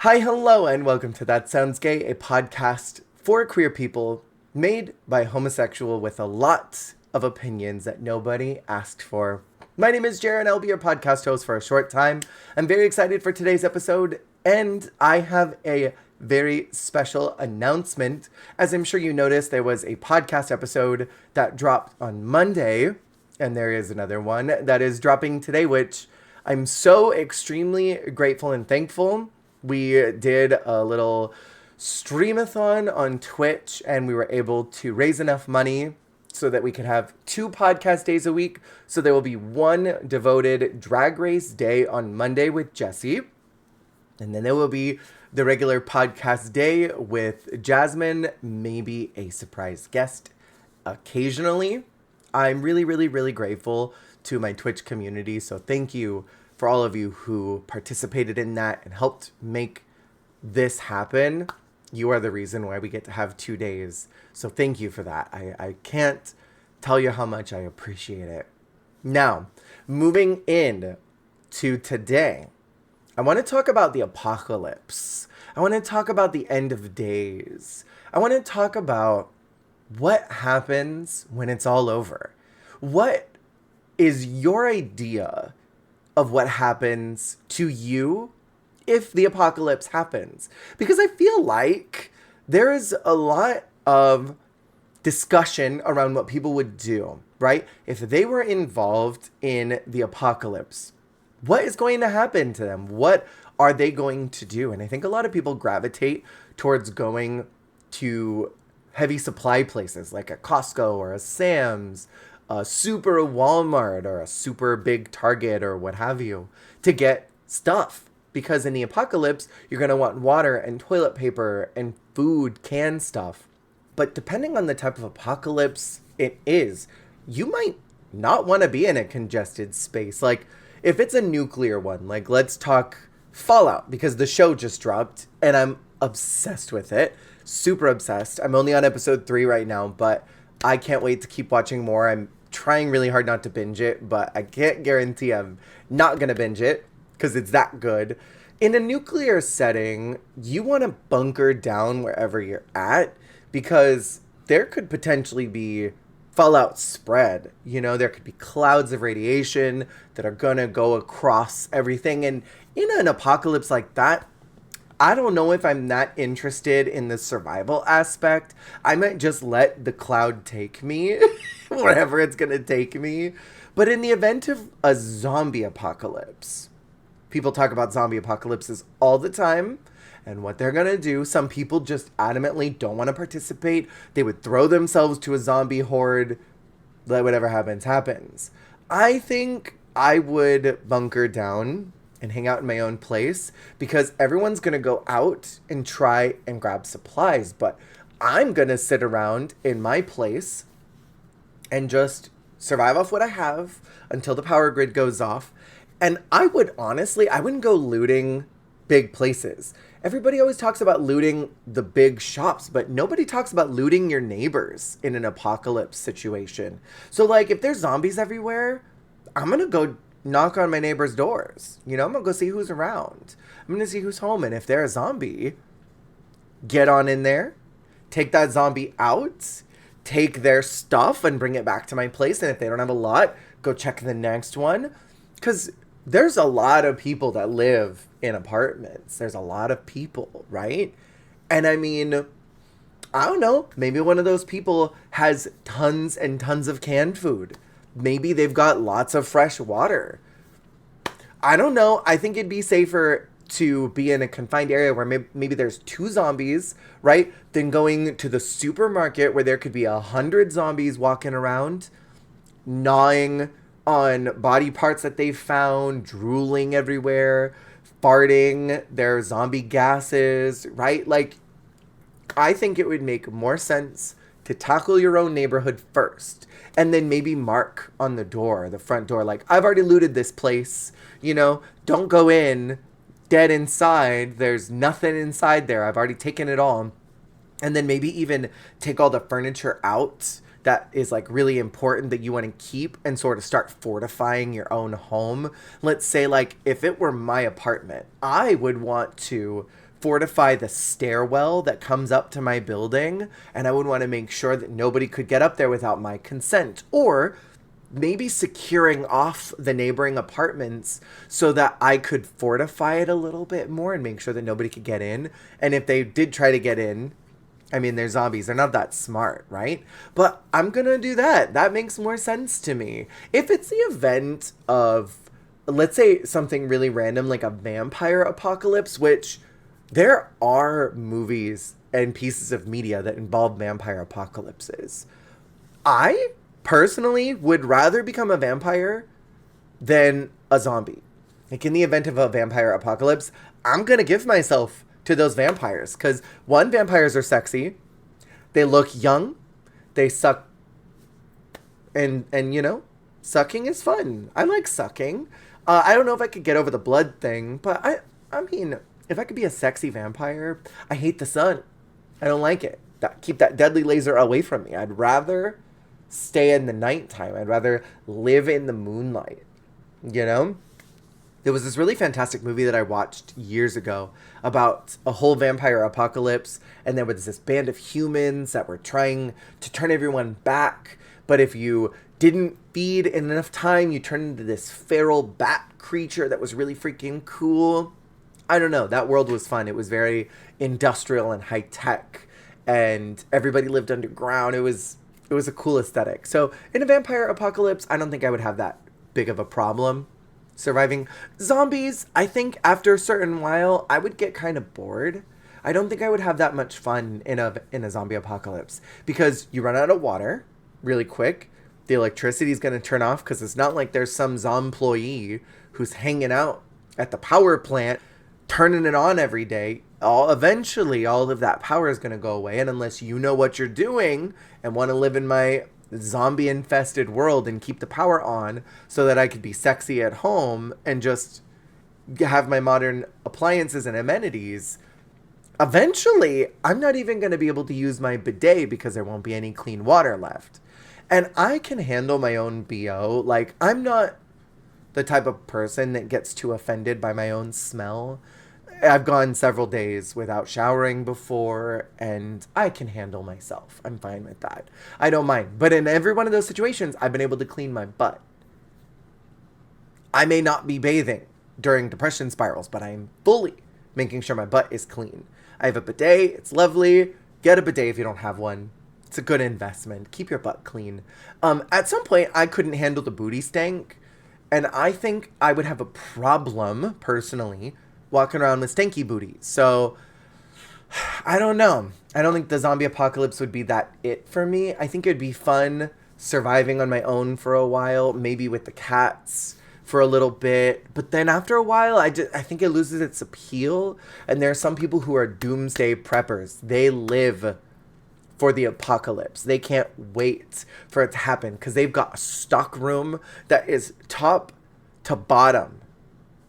Hi, hello, and welcome to That Sounds Gay, a podcast for queer people made by a homosexual with a lot of opinions that nobody asked for. My name is Jared, and I'll be your podcast host for a short time. I'm very excited for today's episode, and I have a very special announcement. As I'm sure you noticed, there was a podcast episode that dropped on Monday, and there is another one that is dropping today, which I'm so extremely grateful and thankful. We did a little streamathon on Twitch, and we were able to raise enough money so that we could have 2 podcast days a week. So there will be one devoted drag race day on Monday with Jesse. And then there will be the regular podcast day with Jasmine, maybe a surprise guest occasionally. I'm really grateful to my Twitch community. So thank you for all of you who participated in that and helped make this happen. You are the reason why we get to have 2 days. So thank you for that. I can't tell you how much I appreciate it. Now, moving in to today, I want to talk about the apocalypse. I want to talk about the end of days. I want to talk about what happens when it's all over. What is your idea of what happens to you if the apocalypse happens? Because I feel like there is a lot of discussion around what people would do, right? If they were involved in the apocalypse, what is going to happen to them? What are they going to do? And I think a lot of people gravitate towards going to heavy supply places like a Costco or a Sam's, a super Walmart or a super big Target or what have you to get stuff. Because in the apocalypse, you're going to want water and toilet paper and food, canned stuff. But depending on the type of apocalypse it is, you might not want to be in a congested space. Like if it's a nuclear one, like let's talk Fallout, because the show just dropped and I'm obsessed with it. Super obsessed. I'm only on episode 3 right now, but I can't wait to keep watching more. I'm trying really hard not to binge it, but I can't guarantee I'm not going to binge it because it's that good. In a nuclear setting, you want to bunker down wherever you're at because there could potentially be fallout spread. You know, there could be clouds of radiation that are going to go across everything. And in an apocalypse like that, I don't know if I'm that interested in the survival aspect. I might just let the cloud take me, wherever it's going to take me. But in the event of a zombie apocalypse, people talk about zombie apocalypses all the time and what they're going to do. Some people just adamantly don't want to participate. They would throw themselves to a zombie horde. Let whatever happens, happens. I think I would bunker down and hang out in my own place because everyone's going to go out and try and grab supplies. But I'm going to sit around in my place and just survive off what I have until the power grid goes off. And I wouldn't go looting big places. Everybody always talks about looting the big shops, but nobody talks about looting your neighbors in an apocalypse situation. So like if there's zombies everywhere, I'm going to go knock on my neighbor's doors. You know, I'm going to go see who's around. I'm going to see who's home. And if they're a zombie, get on in there, take that zombie out, take their stuff and bring it back to my place. And if they don't have a lot, go check the next one. Because there's a lot of people that live in apartments. There's a lot of people, right? And I mean, I don't know, maybe one of those people has tons and tons of canned food. Maybe they've got lots of fresh water. I don't know. I think it'd be safer to be in a confined area where maybe there's 2 zombies, right? Than going to the supermarket where there could be 100 zombies walking around, gnawing on body parts that they've found, drooling everywhere, farting their zombie gases, right? Like, I think it would make more sense to tackle your own neighborhood first and then maybe mark on the door, the front door, like, I've already looted this place, you know, don't go in dead inside. There's nothing inside there. I've already taken it all. And then maybe even take all the furniture out that is like really important that you want to keep and sort of start fortifying your own home. Let's say like if it were my apartment, I would want to fortify the stairwell that comes up to my building, and I would want to make sure that nobody could get up there without my consent, or maybe securing off the neighboring apartments so that I could fortify it a little bit more and make sure that nobody could get in. And if they did try to get in, I mean, they're zombies. They're not that smart, right? But I'm going to do that. That makes more sense to me. If it's the event of, let's say, something really random like a vampire apocalypse, which there are movies and pieces of media that involve vampire apocalypses. I personally would rather become a vampire than a zombie. Like, in the event of a vampire apocalypse, I'm going to give myself to those vampires. Because, one, vampires are sexy. They look young. They suck. And you know, sucking is fun. I like sucking. I don't know if I could get over the blood thing. But, I mean, if I could be a sexy vampire, I hate the sun. I don't like it. Keep that deadly laser away from me. I'd rather stay in the nighttime. I'd rather live in the moonlight. You know? There was this really fantastic movie that I watched years ago about a whole vampire apocalypse, and there was this band of humans that were trying to turn everyone back, but if you didn't feed in enough time, you turned into this feral bat creature that was really freaking cool. I don't know, that world was fun. It was very industrial and high-tech, and everybody lived underground. It was a cool aesthetic. So in a vampire apocalypse, I don't think I would have that big of a problem surviving. Zombies, I think after a certain while, I would get kind of bored. I don't think I would have that much fun in a zombie apocalypse, because you run out of water really quick. The electricity is going to turn off, because it's not like there's some zombie who's hanging out at the power plant turning it on every day. Eventually, all of that power is going to go away, and unless you know what you're doing and want to live in my zombie-infested world and keep the power on so that I could be sexy at home and just have my modern appliances and amenities, eventually, I'm not even going to be able to use my bidet because there won't be any clean water left. And I can handle my own BO. Like, I'm not the type of person that gets too offended by my own smell. I've gone several days without showering before, and I can handle myself. I'm fine with that. I don't mind. But in every one of those situations, I've been able to clean my butt. I may not be bathing during depression spirals, but I'm fully making sure my butt is clean. I have a bidet. It's lovely. Get a bidet if you don't have one. It's a good investment. Keep your butt clean. At some point, I couldn't handle the booty stank, and I think I would have a problem, personally, walking around with stanky booties. So, I don't know. I don't think the zombie apocalypse would be that it for me. I think it'd be fun surviving on my own for a while, maybe with the cats for a little bit. But then after a while, I think it loses its appeal. And there are some people who are doomsday preppers. They live for the apocalypse. They can't wait for it to happen because they've got a stock room that is top to bottom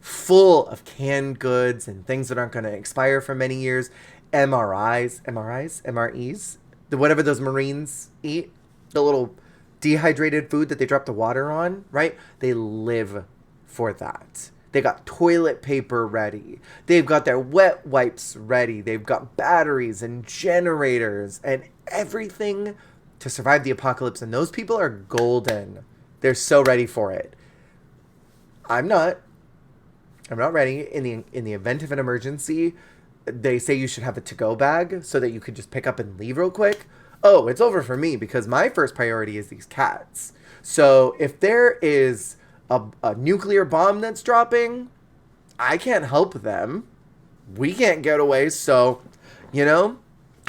full of canned goods and things that aren't going to expire for many years. MREs, whatever those Marines eat, the little dehydrated food that they drop the water on, right? They live for that. They got toilet paper ready. They've got their wet wipes ready. They've got batteries and generators and everything to survive the apocalypse. And those people are golden. They're so ready for it. I'm not ready. In the event of an emergency, they say you should have a to-go bag so that you could just pick up and leave real quick. Oh, it's over for me because my first priority is these cats. So if there is a nuclear bomb that's dropping, I can't help them. We can't get away. So,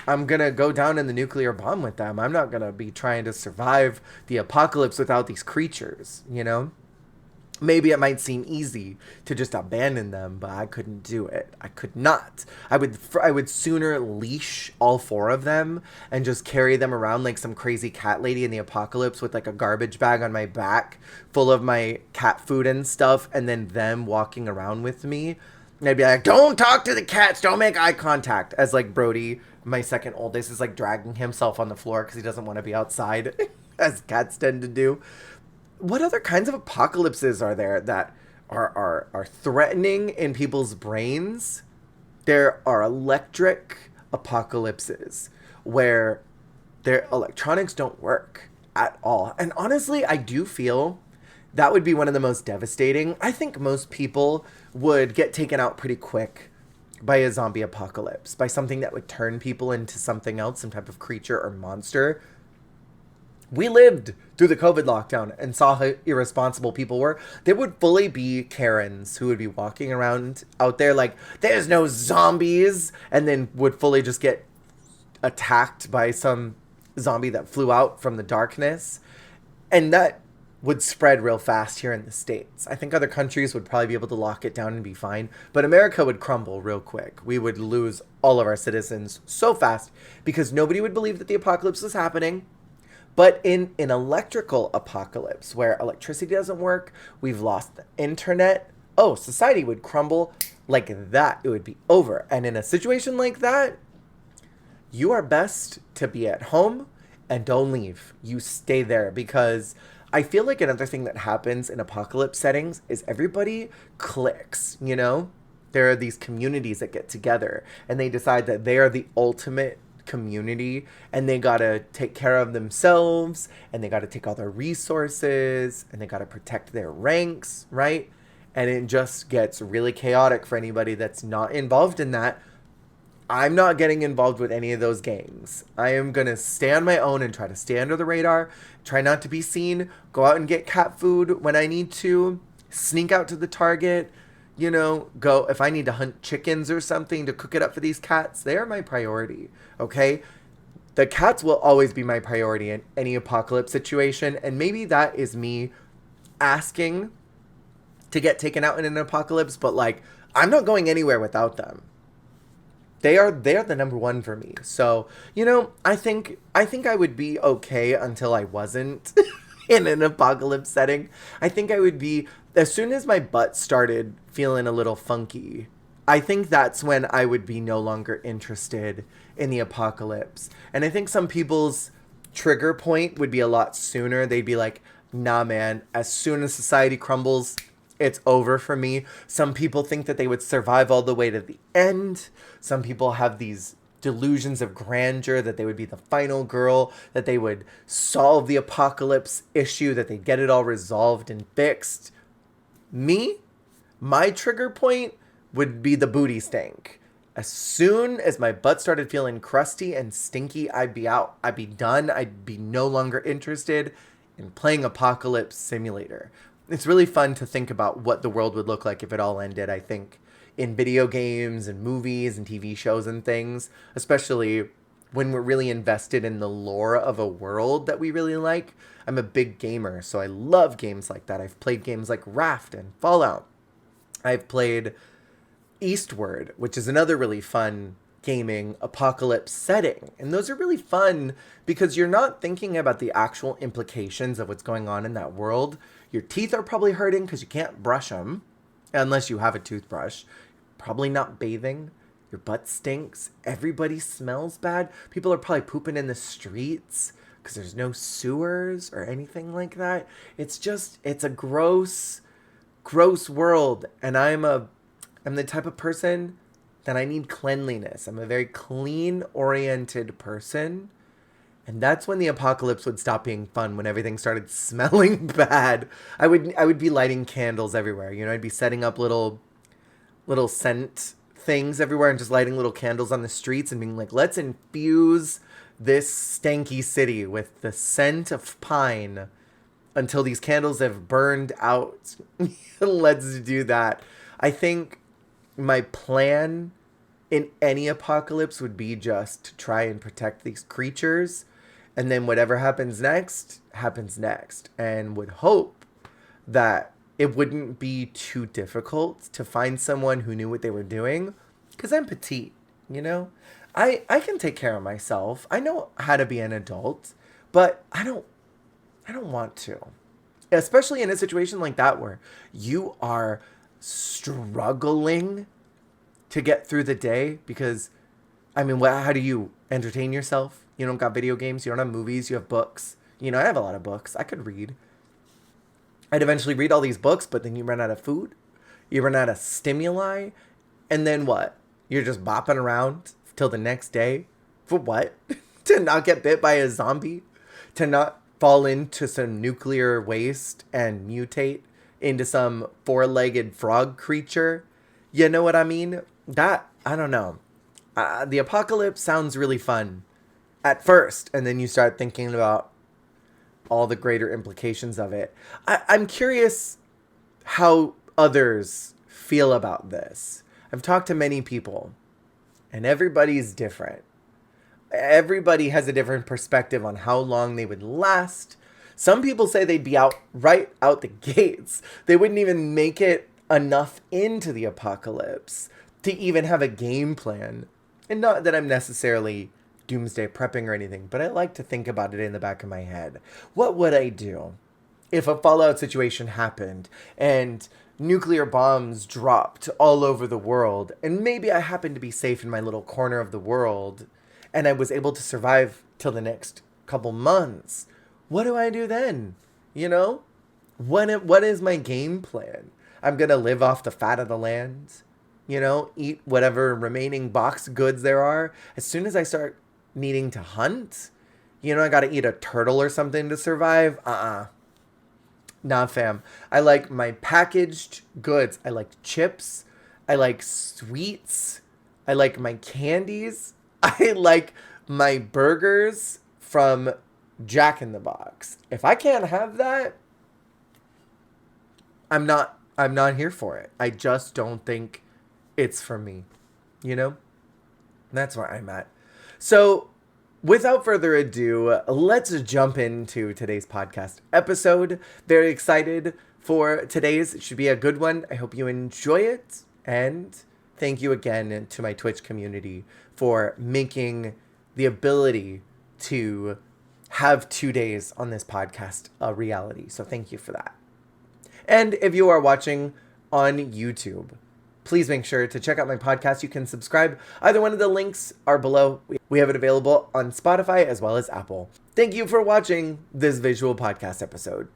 I'm going to go down in the nuclear bomb with them. I'm not going to be trying to survive the apocalypse without these creatures, Maybe it might seem easy to just abandon them, but I couldn't do it. I could not. I would sooner leash all four of them and just carry them around like some crazy cat lady in the apocalypse with like a garbage bag on my back full of my cat food and stuff, and then them walking around with me. And I'd be like, don't talk to the cats, don't make eye contact. As like Brody, my second oldest, is like dragging himself on the floor because he doesn't want to be outside, as cats tend to do. What other kinds of apocalypses are there that are threatening in people's brains There are electric apocalypses where their electronics don't work at all. And honestly, I do feel that would be one of the most devastating. I think most people would get taken out pretty quick by a zombie apocalypse, by something that would turn people into something else, some type of creature or monster. We lived through the COVID lockdown and saw how irresponsible people were. There would fully be Karens who would be walking around out there like, there's no zombies, and then would fully just get attacked by some zombie that flew out from the darkness. And that would spread real fast here in the States. I think other countries would probably be able to lock it down and be fine, but America would crumble real quick. We would lose all of our citizens so fast because nobody would believe that the apocalypse was happening. But in an electrical apocalypse where electricity doesn't work, we've lost the internet, society would crumble like that. It would be over. And in a situation like that, you are best to be at home and don't leave. You stay there, because I feel like another thing that happens in apocalypse settings is everybody clicks, you know? There are these communities that get together and they decide that they are the ultimate community and they gotta take care of themselves and they gotta take all their resources and they gotta protect their ranks, right? And it just gets really chaotic for anybody that's not involved in that. I'm not getting involved with any of those gangs. I am going to stay on my own and try to stay under the radar, try not to be seen, go out and get cat food when I need to, sneak out to the Target, go if I need to hunt chickens or something to cook it up for these cats. They are my priority, okay? The cats will always be my priority in any apocalypse situation, and maybe that is me asking to get taken out in an apocalypse, but like, I'm not going anywhere without them. They are the number one for me. So, I think I would be okay until I wasn't in an apocalypse setting. I think I would be, as soon as my butt started feeling a little funky, I think that's when I would be no longer interested in the apocalypse. And I think some people's trigger point would be a lot sooner. They'd be like, nah, man, as soon as society crumbles, it's over for me. Some people think that they would survive all the way to the end. Some people have these delusions of grandeur, that they would be the final girl, that they would solve the apocalypse issue, that they'd get it all resolved and fixed. Me, my trigger point would be the booty stank. As soon as my butt started feeling crusty and stinky, I'd be out. I'd be done. I'd be no longer interested in playing Apocalypse Simulator. It's really fun to think about what the world would look like if it all ended, I think, in video games and movies and TV shows and things, especially when we're really invested in the lore of a world that we really like. I'm a big gamer, so I love games like that. I've played games like Raft and Fallout. I've played Eastward, which is another really fun gaming apocalypse setting. And those are really fun because you're not thinking about the actual implications of what's going on in that world. Your teeth are probably hurting because you can't brush them unless you have a toothbrush. Probably not bathing. Your butt stinks. Everybody smells bad. People are probably pooping in the streets because there's no sewers or anything like that. It's a gross world. And I'm the type of person that I need cleanliness. I'm a very clean-oriented person. And that's when the apocalypse would stop being fun, when everything started smelling bad. I would be lighting candles everywhere. I'd be setting up little scent things everywhere and just lighting little candles on the streets and being like, let's infuse this stanky city with the scent of pine until these candles have burned out. Let's do that. I think my plan in any apocalypse would be just to try and protect these creatures, and then whatever happens next, and would hope that it wouldn't be too difficult to find someone who knew what they were doing, because I'm petite, I can take care of myself. I know how to be an adult, but I don't want to, especially in a situation like that where you are struggling to get through the day, because how do you entertain yourself? You don't got video games, you don't have movies, you have books. I have a lot of books. I could read. I'd eventually read all these books, but then you run out of food, you run out of stimuli, and then what? You're just bopping around till the next day. For what? To not get bit by a zombie? To not fall into some nuclear waste and mutate into some four-legged frog creature? You know what I mean? I don't know. The apocalypse sounds really fun at first, and then you start thinking about all the greater implications of it. I'm curious how others feel about this. I've talked to many people, and everybody's different. Everybody has a different perspective on how long they would last. Some people say they'd be out right out the gates. They wouldn't even make it enough into the apocalypse to even have a game plan. And not that I'm necessarily doomsday prepping or anything, but I like to think about it in the back of my head. What would I do if a fallout situation happened and nuclear bombs dropped all over the world, and maybe I happened to be safe in my little corner of the world and I was able to survive till the next couple months? What do I do then? You know? What is my game plan? I'm going to live off the fat of the land, you know, eat whatever remaining box goods there are. As soon as I start needing to hunt, you know, I got to eat a turtle or something to survive. Nah, fam. I like my packaged goods. I like chips. I like sweets. I like my candies. I like my burgers from Jack in the Box. If I can't have that, I'm not here for it. I just don't think it's for me. You know? That's where I'm at. So, without further ado, let's jump into today's podcast episode. Very excited for today's. It should be a good one. I hope you enjoy it. And thank you again to my Twitch community for making the ability to have 2 days on this podcast a reality. So thank you for that. And if you are watching on YouTube, please make sure to check out my podcast. You can subscribe. Either one of the links are below. We have it available on Spotify as well as Apple. Thank you for watching this visual podcast episode.